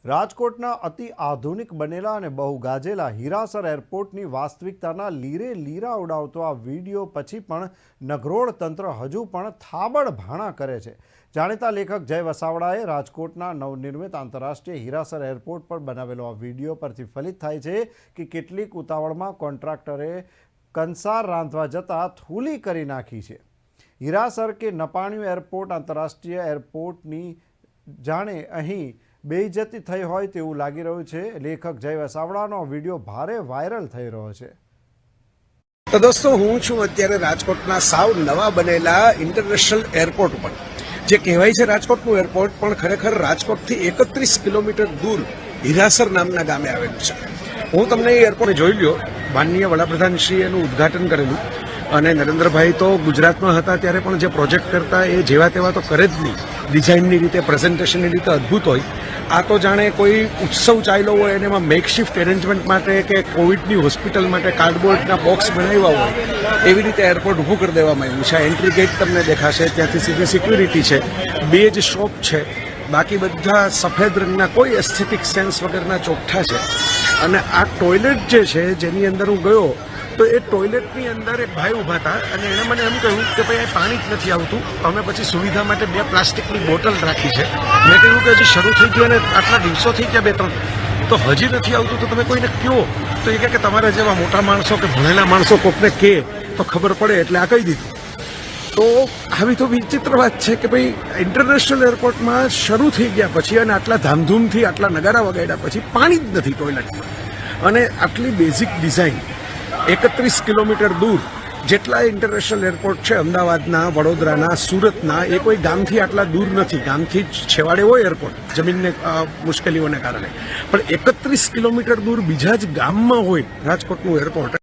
રાજકોટના અતિ આધુનિક બનેલા અને બહુ ગાજેલા હીરાસર એરપોર્ટની વાસ્તવિકતાના લીરે લીરા ઉડાવતો આ વિડીયો પછી પણ નગરોળ તંત્ર હજુ પણ થાબડભાણા કરે છે। જાણીતા લેખક જય વસાવડાએ રાજકોટના નવનિર્મિત આંતરરાષ્ટ્રીય હીરાસર એરપોર્ટ પર બનાવેલો આ વિડીયો પરથી ફલિત થાય છે કે કેટલીક ઉતાવળમાં કોન્ટ્રાક્ટરે કંસાર રાંધવા જતાં થૂલી કરી નાખી છે। હીરાસર કે નપાણિયું એરપોર્ટ આંતરરાષ્ટ્રીય એરપોર્ટની જાણે અહીં બેઇજ્જતી થઈ હોય તેવું લાગી રહ્યું છે। લેખક જય વસાવડાનો વિડીયો ભારે વાયરલ થઈ રહ્યો છે। તો દોસ્તો, હું છું અત્યારે રાજકોટના સાવ નવા બનેલા ઇન્ટરનેશનલ એરપોર્ટ પર, જે કહેવાય છે રાજકોટનું એરપોર્ટ, પણ ખરેખર રાજકોટથી 31 કિલોમીટર દૂર હીરાસર નામના ગામે આવેલું છે। હું તમને એ એરપોર્ટ જોઈ લ્યો, માનનીય વડાપ્રધાનશ્રીએ એનું ઉદ્ઘાટન કરેલું, અને નરેન્દ્રભાઈ તો ગુજરાતમાં હતા ત્યારે પણ જે પ્રોજેક્ટ કરતા એ જેવા તેવા તો કરે જ નહીં, ડિઝાઇનની રીતે, પ્રેઝન્ટેશનની રીતે અદ્ભુત હોય। આ તો જાણે કોઈ ઉત્સવ ચાલ્યો હોય અને એમાં મેકશિફ્ટ એરેન્જમેન્ટ માટે કે કોવિડની હોસ્પિટલ માટે કાર્ડબોર્ડના બોક્સ બનાવ્યા હોય એવી રીતે એરપોર્ટ ઊભું કરી દેવામાં આવ્યું છે। એન્ટ્રી ગેટ તમને દેખાશે, ત્યાંથી સીધી સિક્યુરિટી છે, 2 જ શોપ છે, બાકી બધા સફેદ રંગના કોઈ એસ્થેટિક સેન્સ વગરના ચોખ્ઠા છે। અને આ ટોયલેટ જે છે જેની અંદર હું ગયો તો એ ટોયલેટની અંદર એક ભાઈ ઊભા હતા અને એણે મને એમ કહ્યું કે ભાઈ અહીં પાણી જ નથી આવતું, અમે પછી સુવિધા માટે 2 પ્લાસ્ટિકની બોટલ રાખી છે। મેં કહ્યું કે હજી શરૂ થઈ ગયું અને આટલા દિવસો થઈ ગયા 2-3, તો હજી નથી આવતું તો તમે કોઈને કહો, તો એ કહે કે તમારા જેવા મોટા માણસો કે ભણેલા માણસો કોકને કહે તો ખબર પડે, એટલે આ કહી દીધું। તો આવી તો વિચિત્ર વાત છે કે ભાઈ ઇન્ટરનેશનલ એરપોર્ટમાં શરૂ થઈ ગયા પછી અને આટલા ધામધૂમથી આટલા નગારા વગાડ્યા પછી પાણી જ નથી ટોયલેટમાં, અને આટલી બેઝિક ડિઝાઇન 31 કિલોમીટર દૂર જેટલા ઇન્ટરનેશનલ એરપોર્ટ છે અમદાવાદના, વડોદરાના, સુરતના, એ કોઈ ગામથી આટલા દૂર નથી। ગામથી છેવાડે હોય એરપોર્ટ જમીનને મુશ્કેલીઓને કારણે, પણ 31 કિલોમીટર દૂર બીજા જ ગામમાં હોય રાજકોટનું એરપોર્ટ।